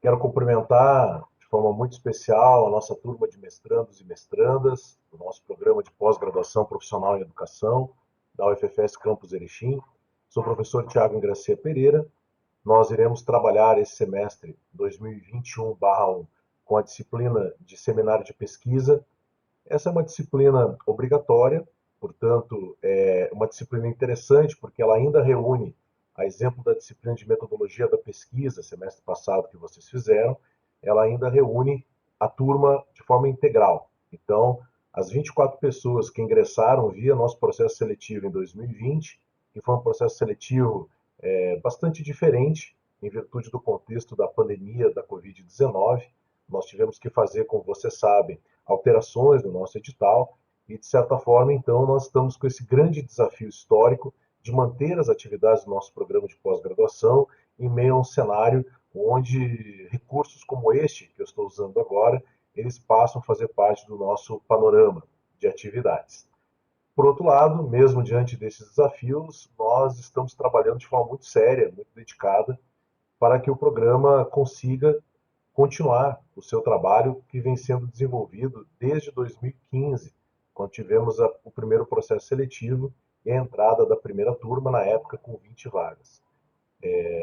Quero cumprimentar de forma muito especial a nossa turma de mestrandos e mestrandas do nosso programa de pós-graduação profissional em educação da UFFS Campus Erechim. Sou o professor Tiago Ingracia Pereira. Nós iremos trabalhar esse semestre 2021/1 com a disciplina de seminário de pesquisa. Essa é uma disciplina obrigatória, portanto, é uma disciplina interessante porque ela ainda reúne, a exemplo da disciplina de metodologia da pesquisa, semestre passado que vocês fizeram, ela ainda reúne a turma de forma integral. Então, as 24 pessoas que ingressaram via nosso processo seletivo em 2020, que foi um processo seletivo bastante diferente, em virtude do contexto da pandemia da Covid-19, nós tivemos que fazer, como vocês sabem, alterações no nosso edital e, de certa forma, então, nós estamos com esse grande desafio histórico de manter as atividades do nosso programa de pós-graduação em meio a um cenário onde recursos como este que eu estou usando agora, eles passam a fazer parte do nosso panorama de atividades. Por outro lado, mesmo diante desses desafios, nós estamos trabalhando de forma muito séria, muito dedicada, para que o programa consiga continuar o seu trabalho que vem sendo desenvolvido desde 2015, quando tivemos o primeiro processo seletivo e a entrada da primeira turma, na época com 20 vagas.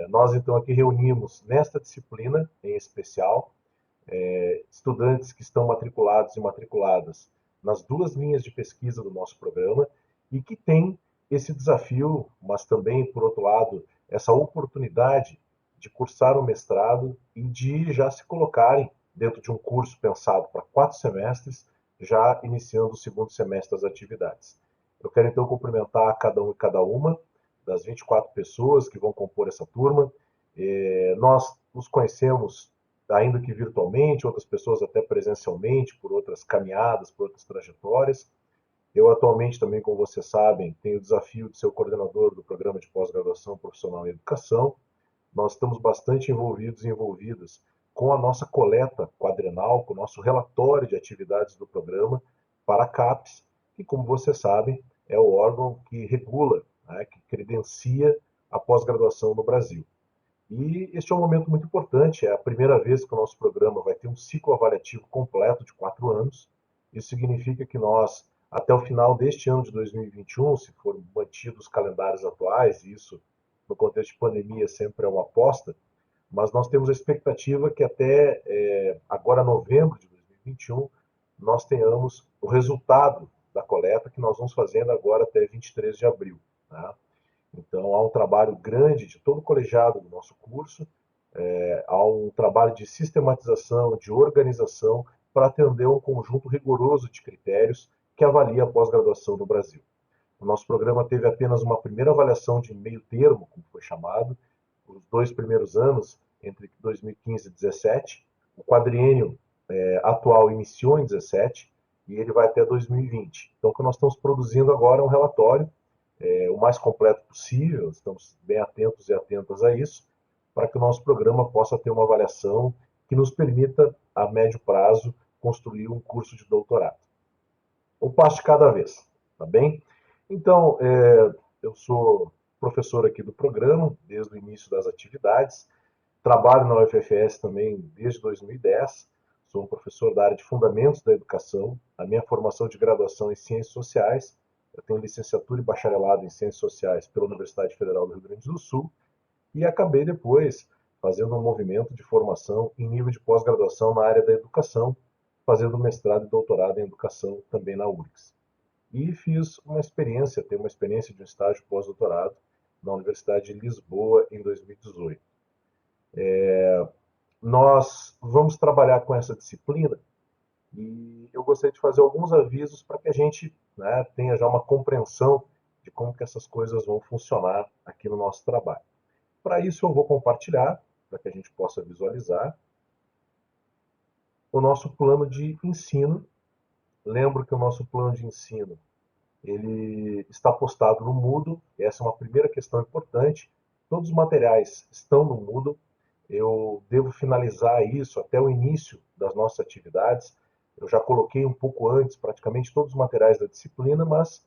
Nós, então, aqui reunimos nesta disciplina, em especial, estudantes que estão matriculados e matriculadas nas duas linhas de pesquisa do nosso programa e que têm esse desafio, mas também, por outro lado, essa oportunidade de cursar o mestrado e de já se colocarem dentro de um curso pensado para 4 semestres, já iniciando o segundo semestre das atividades. Eu quero então cumprimentar cada um e cada uma das 24 pessoas que vão compor essa turma. Nós nos conhecemos, ainda que virtualmente, outras pessoas até presencialmente, por outras caminhadas, por outras trajetórias. Eu atualmente também, como vocês sabem, tenho o desafio de ser o coordenador do programa de pós-graduação profissional em educação. Nós estamos bastante envolvidos e envolvidas com a nossa coleta quadrenal, com o nosso relatório de atividades do programa para a CAPES, que, como vocês sabem, é o órgão que regula, né, que credencia a pós-graduação no Brasil. E este é um momento muito importante, é a primeira vez que o nosso programa vai ter um ciclo avaliativo completo de 4 anos. Isso significa que nós, até o final deste ano de 2021, se forem mantidos os calendários atuais, e isso no contexto de pandemia sempre é uma aposta, mas nós temos a expectativa que até agora novembro de 2021 nós tenhamos o resultado da coleta que nós vamos fazendo agora até 23 de abril. Né? Então, há um trabalho grande de todo o colegiado do nosso curso, há um trabalho de sistematização, de organização, para atender um conjunto rigoroso de critérios que avalia a pós-graduação no Brasil. O nosso programa teve apenas uma primeira avaliação de meio termo, como foi chamado, os 2 primeiros anos, entre 2015 e 2017. O quadriênio atual iniciou em 2017 e ele vai até 2020. Então, o que nós estamos produzindo agora é um relatório o mais completo possível, estamos bem atentos e atentas a isso, para que o nosso programa possa ter uma avaliação que nos permita, a médio prazo, construir um curso de doutorado. Um passo de cada vez, tá bem? Então, eu sou professor aqui do programa, desde o início das atividades, trabalho na UFFS também desde 2010, sou um professor da área de Fundamentos da Educação, a minha formação de graduação em Ciências Sociais, eu tenho licenciatura e bacharelado em Ciências Sociais pela Universidade Federal do Rio Grande do Sul e acabei depois fazendo um movimento de formação em nível de pós-graduação na área da educação, fazendo mestrado e doutorado em educação também na URGS. E fiz uma experiência, tenho uma experiência de um estágio pós-doutorado na Universidade de Lisboa em 2018. Nós vamos trabalhar com essa disciplina e eu gostaria de fazer alguns avisos para que a gente, né, tenha já uma compreensão de como que essas coisas vão funcionar aqui no nosso trabalho. Para isso eu vou compartilhar, para que a gente possa visualizar, o nosso plano de ensino. Lembro que o nosso plano de ensino ele está postado no Moodle, essa é uma primeira questão importante. Todos os materiais estão no Moodle, eu devo finalizar isso até o início das nossas atividades. Eu já coloquei um pouco antes praticamente todos os materiais da disciplina, mas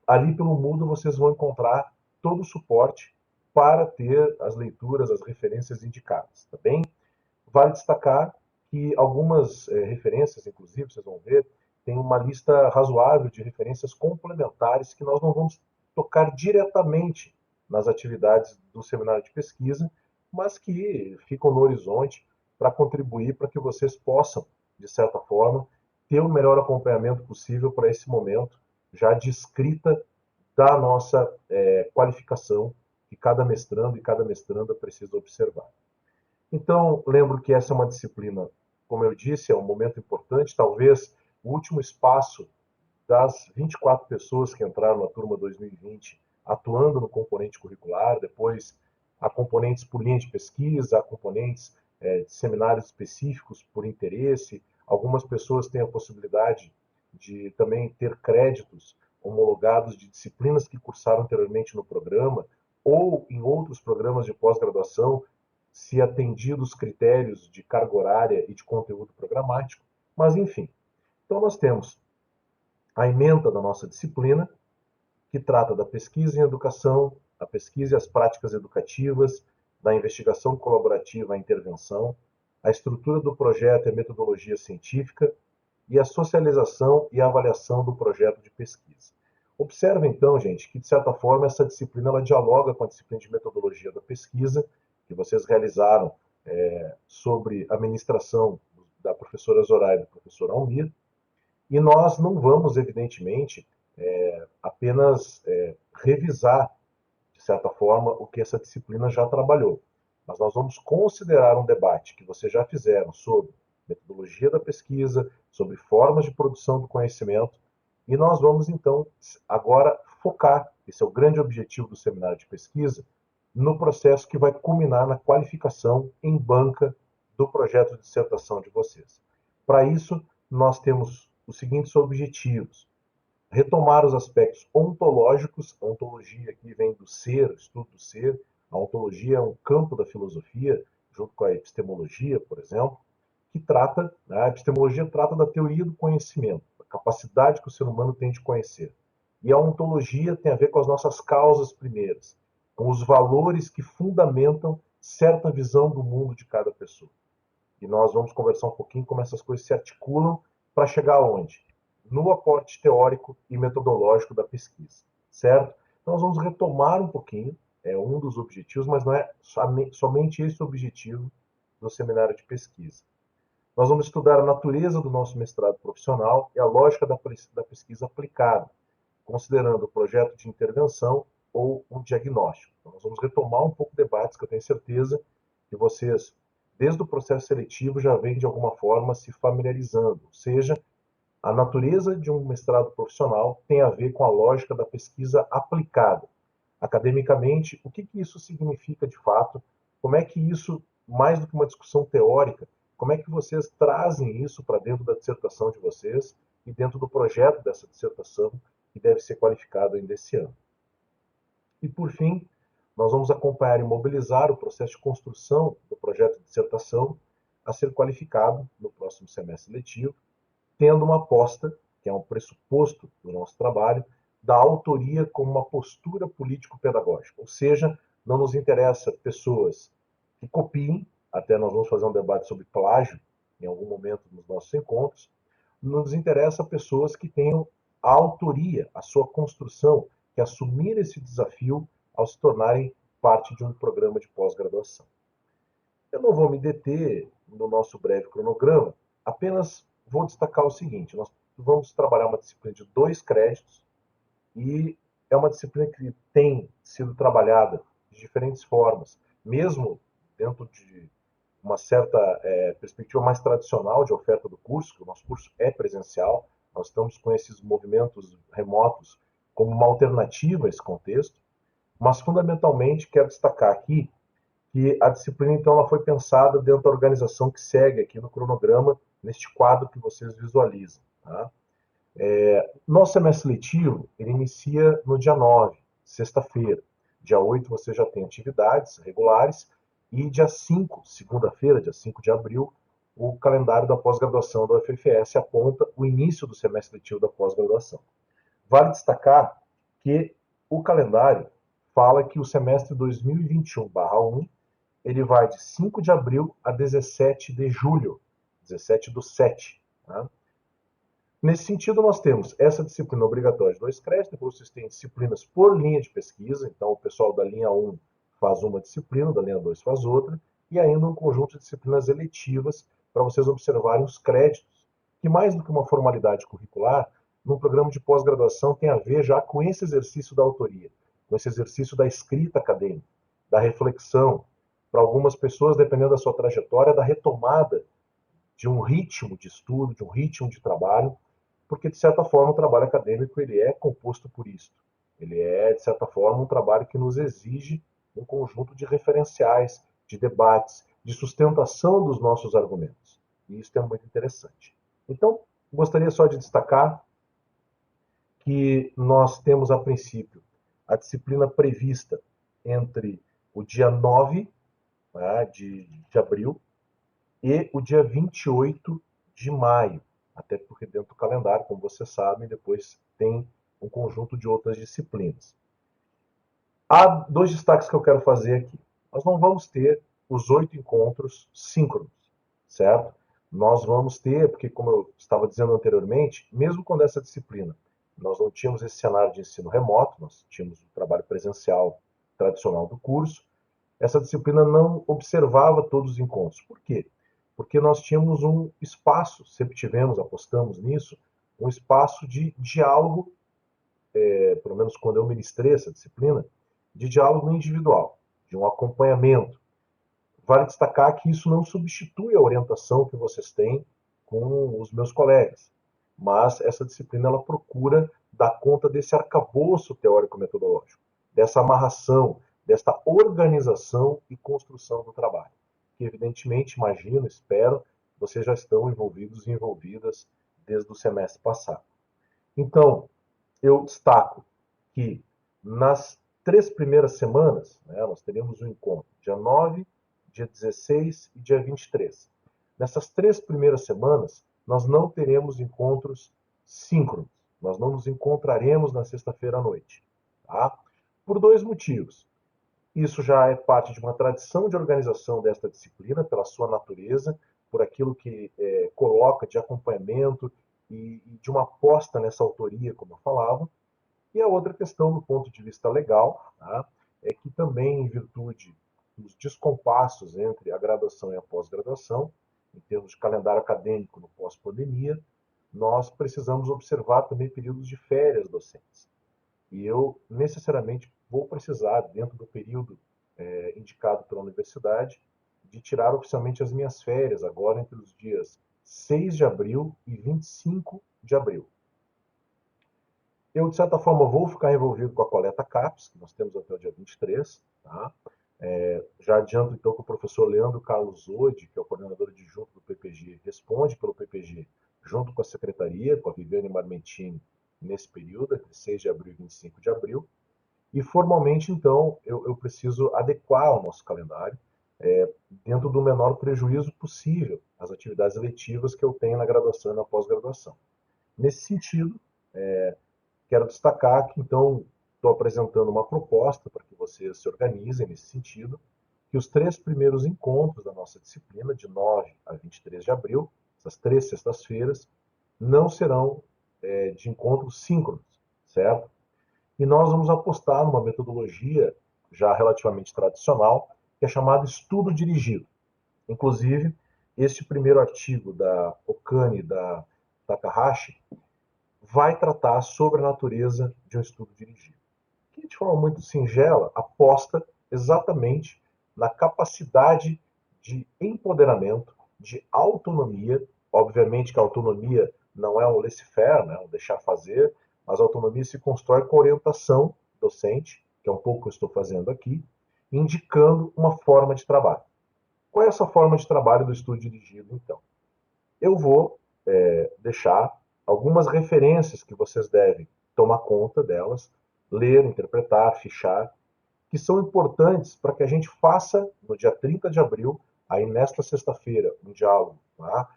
ali pelo Moodle vocês vão encontrar todo o suporte para ter as leituras, as referências indicadas, tá bem? Vale destacar que algumas referências, inclusive, vocês vão ver, tem uma lista razoável de referências complementares que nós não vamos tocar diretamente nas atividades do seminário de pesquisa, mas que ficam no horizonte para contribuir para que vocês possam, de certa forma, ter o melhor acompanhamento possível para esse momento já de escrita da nossa qualificação que cada mestrando e cada mestranda precisa observar. Então, lembro que essa é uma disciplina, como eu disse, é um momento importante, talvez o último espaço das 24 pessoas que entraram na turma 2020 atuando no componente curricular, depois há componentes por linha de pesquisa, há componentes de seminários específicos por interesse, algumas pessoas têm a possibilidade de também ter créditos homologados de disciplinas que cursaram anteriormente no programa, ou em outros programas de pós-graduação, se atendidos os critérios de carga horária e de conteúdo programático, mas enfim. Então nós temos a ementa da nossa disciplina, que trata da pesquisa em educação, a pesquisa e as práticas educativas, da investigação colaborativa à intervenção, a estrutura do projeto e a metodologia científica e a socialização e a avaliação do projeto de pesquisa. Observe então, gente, que de certa forma essa disciplina ela dialoga com a disciplina de metodologia da pesquisa que vocês realizaram sobre a ministração da professora Zoraida e do professor Almir, e nós não vamos, evidentemente, apenas revisar, de certa forma, o que essa disciplina já trabalhou. Mas nós vamos considerar um debate que vocês já fizeram sobre metodologia da pesquisa, sobre formas de produção do conhecimento, e nós vamos, então, agora focar, esse é o grande objetivo do seminário de pesquisa, no processo que vai culminar na qualificação em banca do projeto de dissertação de vocês. Para isso, nós temos os seguintes objetivos: retomar os aspectos ontológicos, a ontologia aqui vem do ser, estudo do ser, a ontologia é um campo da filosofia, junto com a epistemologia, por exemplo, que trata, a epistemologia trata da teoria do conhecimento, a capacidade que o ser humano tem de conhecer. E a ontologia tem a ver com as nossas causas primeiras, com os valores que fundamentam certa visão do mundo de cada pessoa. E nós vamos conversar um pouquinho como essas coisas se articulam para chegar aonde? No aporte teórico e metodológico da pesquisa, certo? Então nós vamos retomar um pouquinho, é um dos objetivos, mas não é somente esse o objetivo do seminário de pesquisa. Nós vamos estudar a natureza do nosso mestrado profissional e a lógica da pesquisa aplicada, considerando o projeto de intervenção ou um diagnóstico. Então, nós vamos retomar um pouco debates que eu tenho certeza que vocês, desde o processo seletivo, já vêm de alguma forma se familiarizando. Ou seja, a natureza de um mestrado profissional tem a ver com a lógica da pesquisa aplicada. Academicamente, o que isso significa de fato? Como é que isso, mais do que uma discussão teórica, como é que vocês trazem isso para dentro da dissertação de vocês e dentro do projeto dessa dissertação que deve ser qualificado ainda esse ano? E, por fim, nós vamos acompanhar e mobilizar o processo de construção do projeto de dissertação a ser qualificado no próximo semestre letivo, tendo uma aposta, que é um pressuposto do nosso trabalho, da autoria como uma postura político-pedagógica. Ou seja, não nos interessa pessoas que copiem, até nós vamos fazer um debate sobre plágio em algum momento nos nossos encontros, não nos interessa pessoas que tenham a autoria, a sua construção, que assumir esse desafio ao se tornarem parte de um programa de pós-graduação. Eu não vou me deter no nosso breve cronograma, apenas vou destacar o seguinte: nós vamos trabalhar uma disciplina de 2 créditos e é uma disciplina que tem sido trabalhada de diferentes formas, mesmo dentro de uma certa perspectiva mais tradicional de oferta do curso, que o nosso curso é presencial, nós estamos com esses movimentos remotos como uma alternativa a esse contexto, mas fundamentalmente quero destacar aqui que a disciplina, então, ela foi pensada dentro da organização que segue aqui no cronograma, neste quadro que vocês visualizam. Tá? Nosso semestre letivo, ele inicia no dia 9, sexta-feira. Dia 8 você já tem atividades regulares e dia 5, segunda-feira, dia 5 de abril, o calendário da pós-graduação da UFFS aponta o início do semestre letivo da pós-graduação. Vale destacar que o calendário fala que o semestre 2021/1 ele vai de 5 de abril a 17 de julho, 17/7. Tá? Nesse sentido, nós temos essa disciplina obrigatória de 2 créditos, depois vocês têm disciplinas por linha de pesquisa, então o pessoal da linha 1 faz uma disciplina, da linha 2 faz outra, e ainda um conjunto de disciplinas eletivas para vocês observarem os créditos, que mais do que uma formalidade curricular, num programa de pós-graduação tem a ver já com esse exercício da autoria, com esse exercício da escrita acadêmica, da reflexão, para algumas pessoas, dependendo da sua trajetória, da retomada de um ritmo de estudo, de um ritmo de trabalho, porque, de certa forma, o trabalho acadêmico ele é composto por isso. Ele é, de certa forma, um trabalho que nos exige um conjunto de referenciais, de debates, de sustentação dos nossos argumentos. E isso é muito interessante. Então, gostaria só de destacar que nós temos, a princípio, a disciplina prevista entre o dia 9, né, de abril e o dia 28 de maio, até porque dentro do calendário, como vocês sabem, depois tem um conjunto de outras disciplinas. Há 2 destaques que eu quero fazer aqui. Nós não vamos ter os 8 encontros síncronos, certo? Nós vamos ter, porque como eu estava dizendo anteriormente, mesmo quando essa disciplina, nós não tínhamos esse cenário de ensino remoto, nós tínhamos o trabalho presencial tradicional do curso, essa disciplina não observava todos os encontros. Por quê? Porque nós tínhamos um espaço, sempre tivemos, apostamos nisso, um espaço de diálogo, pelo menos quando eu ministrei essa disciplina, de diálogo individual, de um acompanhamento. Vale destacar que isso não substitui a orientação que vocês têm com os meus colegas, mas essa disciplina ela procura dar conta desse arcabouço teórico-metodológico, dessa amarração, desta organização e construção do trabalho, que evidentemente, imagino, espero, vocês já estão envolvidos e envolvidas desde o semestre passado. Então, eu destaco que nas 3 primeiras semanas, né, nós teríamos um encontro dia 9, dia 16 e dia 23. Nessas 3 primeiras semanas, nós não teremos encontros síncronos. Nós não nos encontraremos na sexta-feira à noite. Tá? Por 2 motivos. Isso já é parte de uma tradição de organização desta disciplina, pela sua natureza, por aquilo que coloca de acompanhamento e de uma aposta nessa autoria, como eu falava. E a outra questão, do ponto de vista legal, tá, é que também, em virtude dos descompassos entre a graduação e a pós-graduação, em termos de calendário acadêmico no pós-pandemia, nós precisamos observar também períodos de férias docentes. E eu necessariamente vou precisar, dentro do período indicado pela universidade, de tirar oficialmente as minhas férias, agora entre os dias 6 de abril e 25 de abril. Eu, de certa forma, vou ficar envolvido com a coleta CAPES, que nós temos até o dia 23. Tá? Já adianto, então, que o professor Leandro Carlos Odi, que é o coordenador adjunto do PPG, responde pelo PPG, junto com a secretaria, com a Viviane Marmentini, nesse período, entre 6 de abril e 25 de abril. E, formalmente, então, eu preciso adequar o nosso calendário dentro do menor prejuízo possível às atividades eletivas que eu tenho na graduação e na pós-graduação. Nesse sentido, quero destacar que, então, estou apresentando uma proposta para que vocês se organizem nesse sentido, que os 3 primeiros encontros da nossa disciplina, de 9 a 23 de abril, essas 3 sextas-feiras, não serão de encontros síncronos, certo? E nós vamos apostar numa metodologia já relativamente tradicional, que é chamada estudo dirigido. Inclusive, este primeiro artigo da Okane e da Takahashi vai tratar sobre a natureza de um estudo dirigido, que de forma muito singela aposta exatamente na capacidade de empoderamento, de autonomia. Obviamente que a autonomia não é um laissez-faire, né, um deixar fazer, mas a autonomia se constrói com orientação docente, que é um pouco o que eu estou fazendo aqui, indicando uma forma de trabalho. Qual é essa forma de trabalho do estudo dirigido, então? Eu vou deixar algumas referências que vocês devem tomar conta delas, ler, interpretar, fichar, que são importantes para que a gente faça, no dia 30 de abril, aí nesta sexta-feira, um diálogo tá?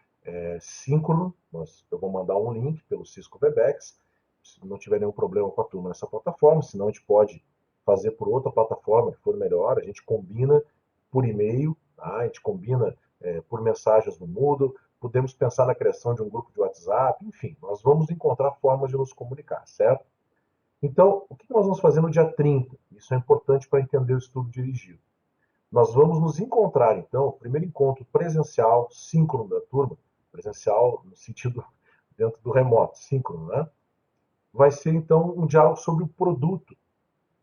Síncrono. Eu vou mandar um link pelo Cisco Webex, se não tiver nenhum problema com a turma nessa plataforma, senão a gente pode fazer por outra plataforma que for melhor, a gente combina por e-mail, tá? A gente combina por mensagens no Moodle, podemos pensar na criação de um grupo de WhatsApp, enfim, nós vamos encontrar formas de nos comunicar, certo? Então, o que nós vamos fazer no dia 30? Isso é importante para entender o estudo dirigido. Nós vamos nos encontrar, então, o primeiro encontro presencial, síncrono da turma, presencial no sentido dentro do remoto, síncrono, né? Vai ser, então, um diálogo sobre o produto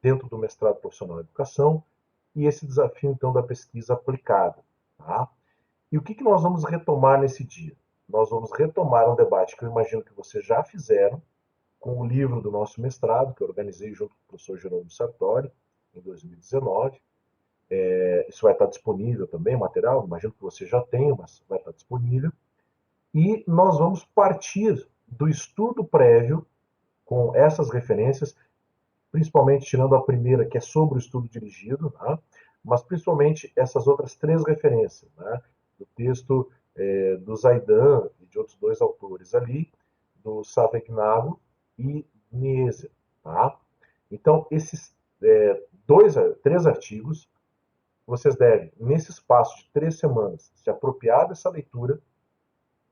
dentro do mestrado profissional em educação e esse desafio, então, da pesquisa aplicada, tá? E o que nós vamos retomar nesse dia? Nós vamos retomar um debate que eu imagino que vocês já fizeram com o livro do nosso mestrado, que eu organizei junto com o professor Jerônimo Sartori, em 2019. Isso vai estar disponível também, o material, imagino que você já tenha, mas vai estar disponível. E nós vamos partir do estudo prévio com essas referências, principalmente tirando a primeira, que é sobre o estudo dirigido, tá? Mas principalmente essas outras três referências, né? Do texto do Zaidan e de outros dois autores ali, do Savegnago e Nieser, tá? Então, esses três artigos, vocês devem, nesse espaço de 3 semanas, se apropriar dessa leitura,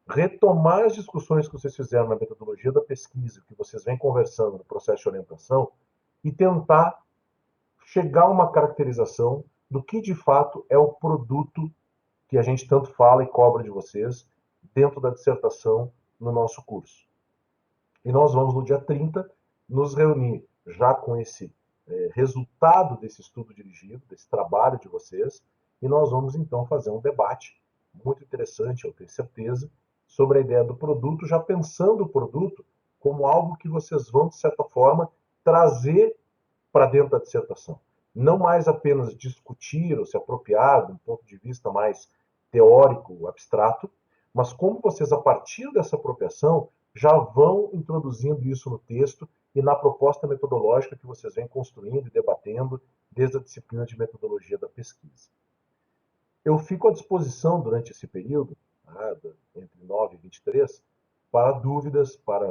retomar as discussões que vocês fizeram na metodologia da pesquisa, que vocês vêm conversando no processo de orientação, e tentar chegar a uma caracterização do que de fato é o produto que a gente tanto fala e cobra de vocês dentro da dissertação no nosso curso. E nós vamos, no dia 30, nos reunir já com esse resultado desse estudo dirigido, desse trabalho de vocês, e nós vamos então fazer um debate muito interessante, eu tenho certeza, sobre a ideia do produto, já pensando o produto como algo que vocês vão, de certa forma, trazer para dentro da dissertação. Não mais apenas discutir ou se apropriar de um ponto de vista mais teórico, abstrato, mas como vocês, a partir dessa apropriação, já vão introduzindo isso no texto e na proposta metodológica que vocês vêm construindo e debatendo desde a disciplina de metodologia da pesquisa. Eu fico à disposição durante esse período, entre 9 e 23, para dúvidas, para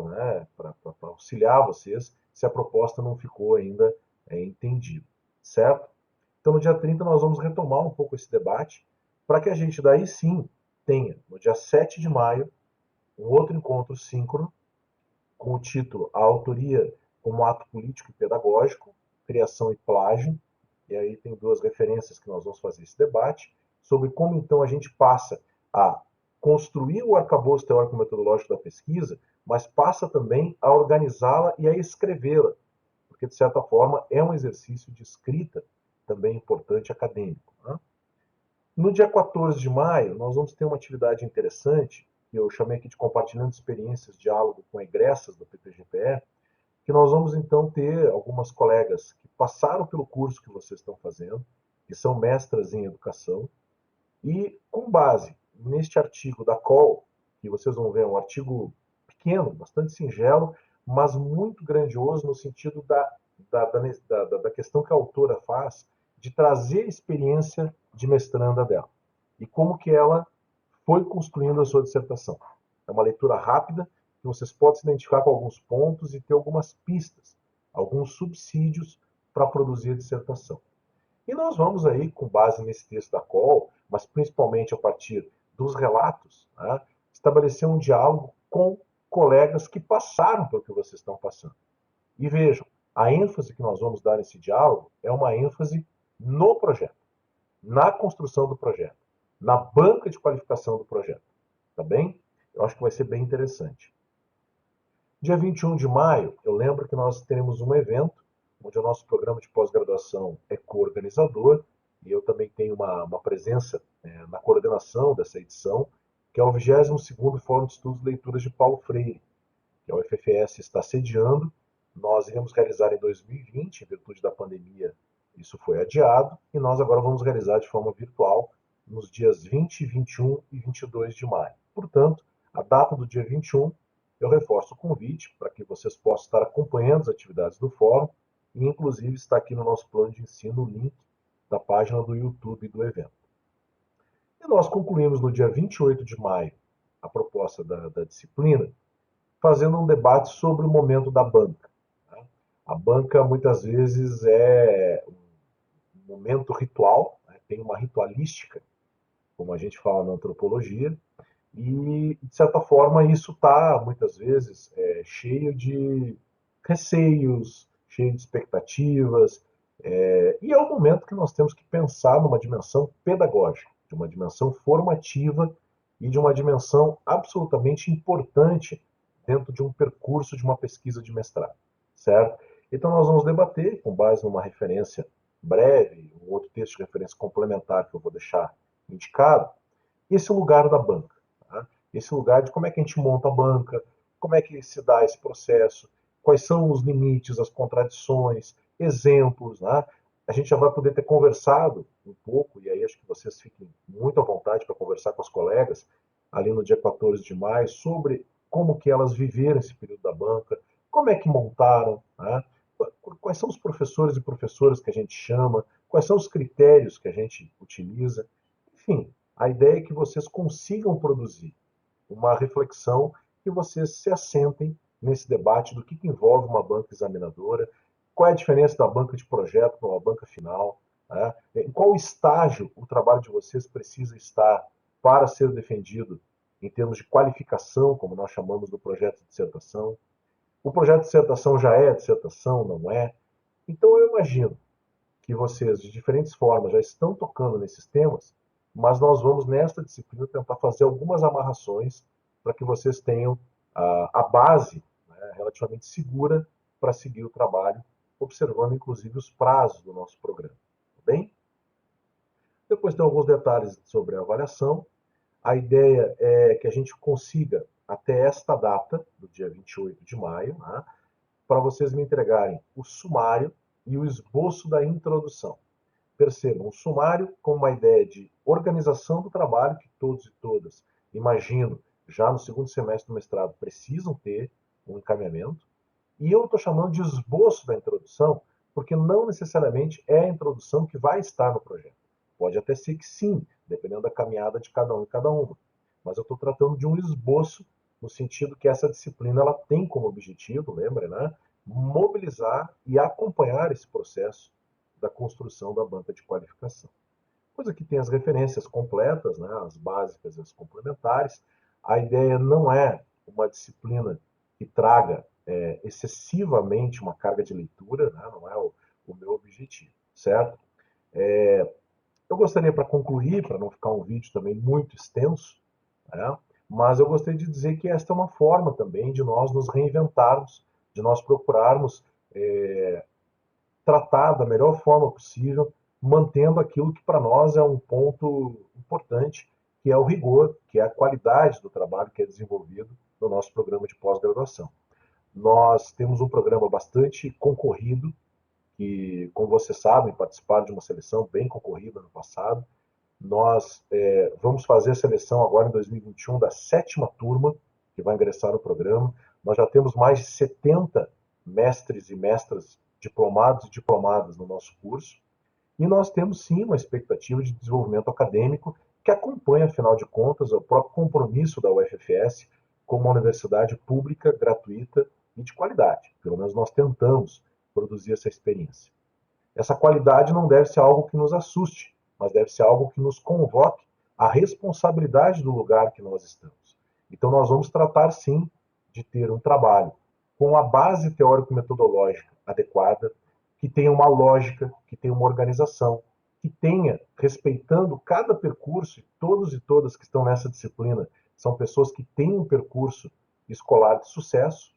auxiliar vocês, se a proposta não ficou ainda entendida, certo? Então, no dia 30, nós vamos retomar um pouco esse debate, para que a gente daí sim tenha, no dia 7 de maio, um outro encontro síncrono, com o título A Autoria como Ato Político e Pedagógico, Criação e Plágio, e aí tem duas referências que nós vamos fazer esse debate, sobre como então a gente passa a construir o arcabouço teórico-metodológico da pesquisa, mas passa também a organizá-la e a escrevê-la, porque de certa forma é um exercício de escrita também importante acadêmico, né? No dia 14 de maio, nós vamos ter uma atividade interessante, que eu chamei aqui de compartilhando experiências, diálogo com egressas do PPGPE, que nós vamos então ter algumas colegas que passaram pelo curso que vocês estão fazendo, que são mestras em educação, e com base neste artigo da COL, que vocês vão ver, é um artigo pequeno, bastante singelo, mas muito grandioso no sentido da questão que a autora faz de trazer a experiência de mestranda dela e como que ela foi construindo a sua dissertação. É uma leitura rápida, que vocês podem se identificar com alguns pontos e ter algumas pistas, alguns subsídios para produzir a dissertação. E nós vamos aí, com base nesse texto da COL, mas principalmente a partir dos relatos, né, estabelecer um diálogo com colegas que passaram pelo que vocês estão passando. E vejam, a ênfase que nós vamos dar nesse diálogo é uma ênfase no projeto, na construção do projeto, na banca de qualificação do projeto. Tá bem? Eu acho que vai ser bem interessante. Dia 21 de maio, eu lembro que nós teremos um evento, onde o nosso programa de pós-graduação é co-organizador, e eu também tenho uma presença na coordenação dessa edição, que é o 22º Fórum de Estudos e Leituras de Paulo Freire, que a UFFS está sediando. Nós iremos realizar em 2020, em virtude da pandemia, isso foi adiado, e nós agora vamos realizar de forma virtual nos dias 20, 21 e 22 de maio. Portanto, a data do dia 21, eu reforço o convite para que vocês possam estar acompanhando as atividades do fórum e, inclusive, está aqui no nosso plano de ensino o link da página do YouTube do evento. E nós concluímos no dia 28 de maio a proposta da disciplina, fazendo um debate sobre o momento da banca. A banca, muitas vezes, é um momento ritual, tem uma ritualística, como a gente fala na antropologia, e, de certa forma, isso está, muitas vezes, cheio de receios, cheio de expectativas, e é o momento que nós temos que pensar numa dimensão pedagógica, de uma dimensão formativa e de uma dimensão absolutamente importante dentro de um percurso de uma pesquisa de mestrado, certo? Então nós vamos debater, com base numa referência breve, um outro texto de referência complementar que eu vou deixar indicado, esse lugar da banca. Tá? Esse lugar de como é que a gente monta a banca, como é que se dá esse processo, quais são os limites, as contradições, exemplos. Né? A gente já vai poder ter conversado um pouco, e aí acho que vocês fiquem muito à vontade para conversar com as colegas, ali no dia 14 de maio, sobre como que elas viveram esse período da banca, como é que montaram, né? Quais são os professores e professoras que a gente chama, quais são os critérios que a gente utiliza. Enfim, a ideia é que vocês consigam produzir uma reflexão, que vocês se assentem nesse debate do que envolve uma banca examinadora, qual é a diferença da banca de projeto para uma banca final, né? Em qual estágio o trabalho de vocês precisa estar para ser defendido em termos de qualificação, como nós chamamos do projeto de dissertação. O projeto de dissertação já é dissertação, não é? Então eu imagino que vocês, de diferentes formas, já estão tocando nesses temas, mas nós vamos, nesta disciplina, tentar fazer algumas amarrações para que vocês tenham a base, né, relativamente segura para seguir o trabalho, observando, inclusive, os prazos do nosso programa. Tá bem? Depois tem alguns detalhes sobre a avaliação. A ideia é que a gente consiga, até esta data, do dia 28 de maio, né, para vocês me entregarem o sumário e o esboço da introdução. Percebam, o sumário como uma ideia de organização do trabalho que todos e todas, imagino, já no segundo semestre do mestrado, precisam ter um encaminhamento. E eu estou chamando de esboço da introdução, porque não necessariamente é a introdução que vai estar no projeto. Pode até ser que sim, dependendo da caminhada de cada um e cada uma. Mas eu estou tratando de um esboço, no sentido que essa disciplina ela tem como objetivo, lembra, né? Mobilizar e acompanhar esse processo da construção da banca de qualificação. Depois aqui tem as referências completas, né, as básicas e as complementares. A ideia não é uma disciplina que traga excessivamente uma carga de leitura, né, não é o meu objetivo, certo? Eu gostaria, para concluir, para não ficar um vídeo também muito extenso, né, mas eu gostaria de dizer que esta é uma forma também de nós nos reinventarmos, de nós procurarmos tratar da melhor forma possível, mantendo aquilo que para nós é um ponto importante, que é o rigor, que é a qualidade do trabalho que é desenvolvido no nosso programa de pós-graduação. Nós temos um programa bastante concorrido, que, como vocês sabem, participaram de uma seleção bem concorrida no passado. Nós vamos fazer a seleção agora em 2021 da 7ª turma que vai ingressar no programa. Nós já temos mais de 70 mestres e mestras diplomados e diplomadas no nosso curso. E nós temos sim uma expectativa de desenvolvimento acadêmico que acompanha, afinal de contas, o próprio compromisso da UFFS como uma universidade pública, gratuita e de qualidade. Pelo menos nós tentamos produzir essa experiência. Essa qualidade não deve ser algo que nos assuste, mas deve ser algo que nos convoque à responsabilidade do lugar que nós estamos. Então nós vamos tratar sim de ter um trabalho com a base teórico-metodológica adequada, que tenha uma lógica, que tenha uma organização, que tenha, respeitando cada percurso, todos e todas que estão nessa disciplina são pessoas que têm um percurso escolar de sucesso,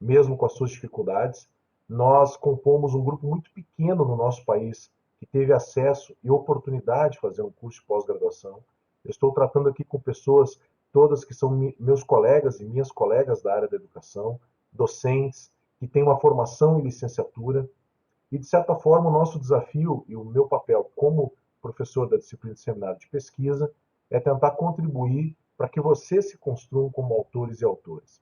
mesmo com as suas dificuldades. Nós compomos um grupo muito pequeno no nosso país que teve acesso e oportunidade de fazer um curso de pós-graduação. Eu estou tratando aqui com pessoas todas que são meus colegas e minhas colegas da área da educação, docentes, que têm uma formação em licenciatura. E, de certa forma, o nosso desafio e o meu papel como professor da disciplina de seminário de pesquisa é tentar contribuir para que vocês se construam como autores e autoras,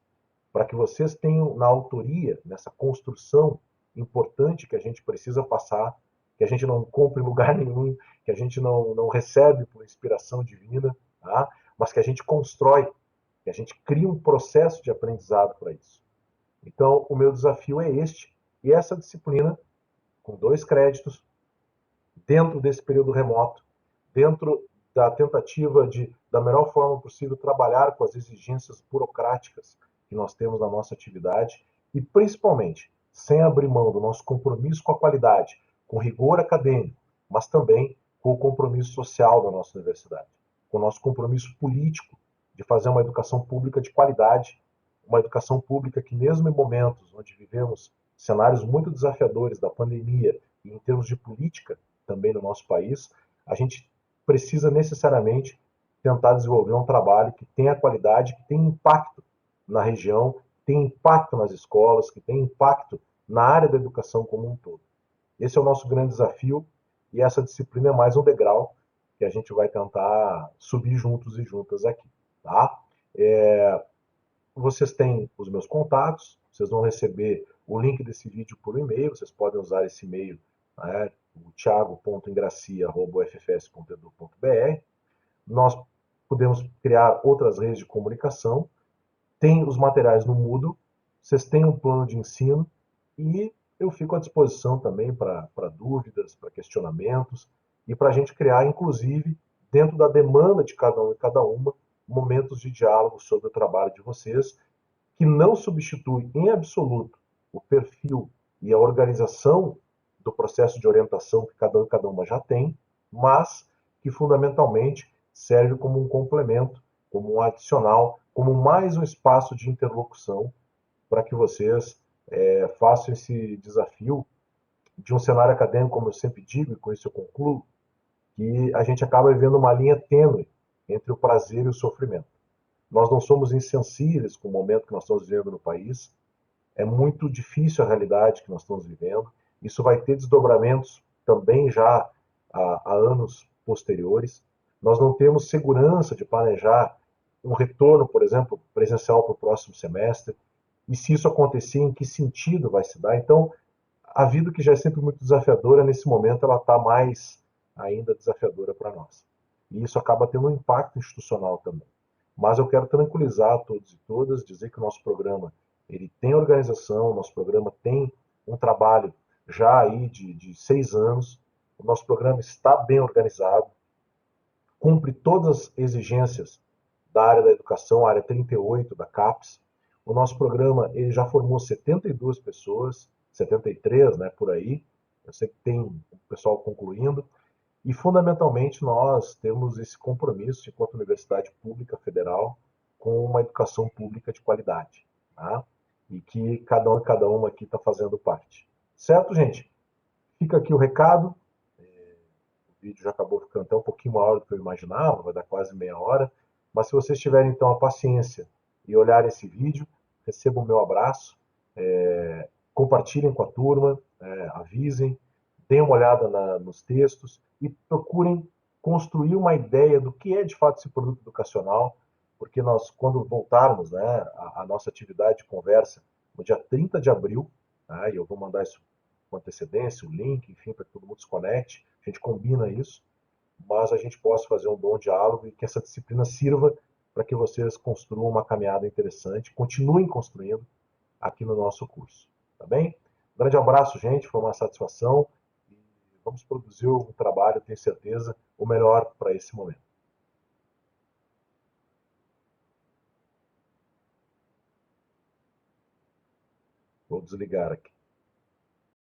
para que vocês tenham na autoria, nessa construção importante que a gente precisa passar, que a gente não compra em lugar nenhum, que a gente não recebe por inspiração divina, tá? Mas que a gente constrói, que a gente cria um processo de aprendizado para isso. Então, o meu desafio é este, e essa disciplina, com 2 créditos, dentro desse período remoto, dentro da tentativa de, da melhor forma possível, trabalhar com as exigências burocráticas que nós temos na nossa atividade e, principalmente, sem abrir mão do nosso compromisso com a qualidade, com rigor acadêmico, mas também com o compromisso social da nossa universidade, com o nosso compromisso político de fazer uma educação pública de qualidade, uma educação pública que, mesmo em momentos onde vivemos cenários muito desafiadores da pandemia e em termos de política também no nosso país, a gente precisa necessariamente tentar desenvolver um trabalho que tenha qualidade, que tenha impacto na região, que tenha impacto nas escolas, que tenha impacto na área da educação como um todo. Esse é o nosso grande desafio e essa disciplina é mais um degrau que a gente vai tentar subir juntos e juntas aqui, tá? Vocês têm os meus contatos, vocês vão receber o link desse vídeo por e-mail, vocês podem usar esse e-mail, né, o thiago.ingracia@ufs.edu.br. Nós podemos criar outras redes de comunicação, tem os materiais no Moodle, vocês têm um plano de ensino e eu fico à disposição também para dúvidas, para questionamentos e para a gente criar, inclusive, dentro da demanda de cada um e cada uma, momentos de diálogo sobre o trabalho de vocês, que não substitui em absoluto o perfil e a organização do processo de orientação que cada um e cada uma já tem, mas que fundamentalmente serve como um complemento, como um adicional, como mais um espaço de interlocução para que vocês façam esse desafio de um cenário acadêmico, como eu sempre digo, e com isso eu concluo, que a gente acaba vivendo uma linha tênue entre o prazer e o sofrimento. Nós não somos insensíveis com o momento que nós estamos vivendo no país, é muito difícil a realidade que nós estamos vivendo, isso vai ter desdobramentos também já há anos posteriores, nós não temos segurança de planejar um retorno, por exemplo, presencial para o próximo semestre, e se isso acontecer, em que sentido vai se dar? Então, a vida que já é sempre muito desafiadora, nesse momento ela está mais ainda desafiadora para nós. E isso acaba tendo um impacto institucional também. Mas eu quero tranquilizar todos e todas, dizer que o nosso programa ele tem organização, o nosso programa tem um trabalho já aí de 6 anos, o nosso programa está bem organizado, cumpre todas as exigências da área da educação, a área 38 da CAPES. O nosso programa ele já formou 72 pessoas, 73, né, por aí. Eu sei que tem o pessoal concluindo. E, fundamentalmente, nós temos esse compromisso, enquanto Universidade Pública Federal, com uma educação pública de qualidade. Tá? E que cada um e cada uma aqui está fazendo parte. Certo, gente? Fica aqui o recado. O vídeo já acabou ficando até um pouquinho maior do que eu imaginava, vai dar quase meia hora. Mas se vocês tiverem então a paciência e olharem esse vídeo, recebam o meu abraço, compartilhem com a turma, avisem, deem uma olhada nos textos e procurem construir uma ideia do que é de fato esse produto educacional, porque nós, quando voltarmos, né, a nossa atividade de conversa no dia 30 de abril, né, e eu vou mandar isso com antecedência, o link, enfim, para que todo mundo se conecte, a gente combina isso, mas a gente possa fazer um bom diálogo e que essa disciplina sirva para que vocês construam uma caminhada interessante, continuem construindo aqui no nosso curso. Tá bem? Um grande abraço, gente, foi uma satisfação e vamos produzir um trabalho, tenho certeza, o melhor para esse momento. Vou desligar aqui.